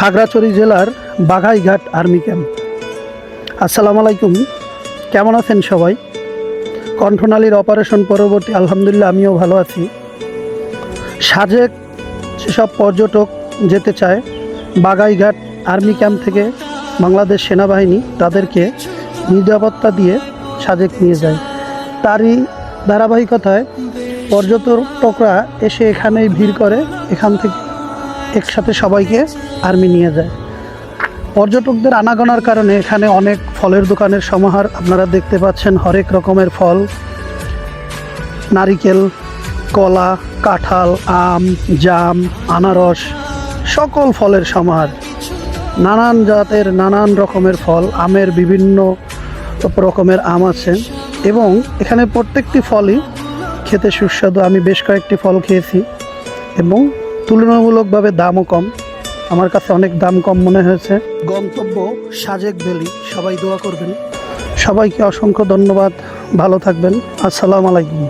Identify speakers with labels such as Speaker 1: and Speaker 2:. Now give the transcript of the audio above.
Speaker 1: খাগড়াছড়ি জেলার বাঘাইঘাট army camp. আসসালামু আলাইকুম, কেমন আছেন সবাই? কণ্ঠনালীর অপারেশন পরবর্তী আলহামদুলিল্লাহ আমিও ভালো আছি। সাজেক যেসব পর্যটক যেতে চায় বাঘাইঘাট আর্মি ক্যাম্প থেকে বাংলাদেশ সেনাবাহিনী তাদেরকে নিরাপত্তা দিয়ে সাজেক নিয়ে যায়। তারই ধারাবাহিকতায় পর্যটকরা এসে এখানেই ভিড় করে, এখান থেকে একসাথে সবাইকে আর্মি নিয়ে যায়। পর্যটকদের আনাগোনার কারণে এখানে অনেক ফলের দোকানের সমাহার আপনারা দেখতে পাচ্ছেন। হরেক রকমের ফল, নারিকেল, কলা, কাঁঠাল, আম, জাম, আনারস, সকল ফলের সমাহার। নানান জাতের নানান রকমের ফল, আমের বিভিন্ন রকমের আম আছে এবং এখানে প্রত্যেকটি ফলই খেতে সুস্বাদু। আমি বেশ কয়েকটি ফল খেয়েছি এবং তুলনামূলকভাবে দামও কম, আমার কাছে অনেক দাম কম মনে হয়েছে। গন্তব্য সাজেক ভ্যালি। সবাই দোয়া করবেন। সবাইকে অসংখ্য ধন্যবাদ, ভালো থাকবেন। আসসালামু আলাইকুম।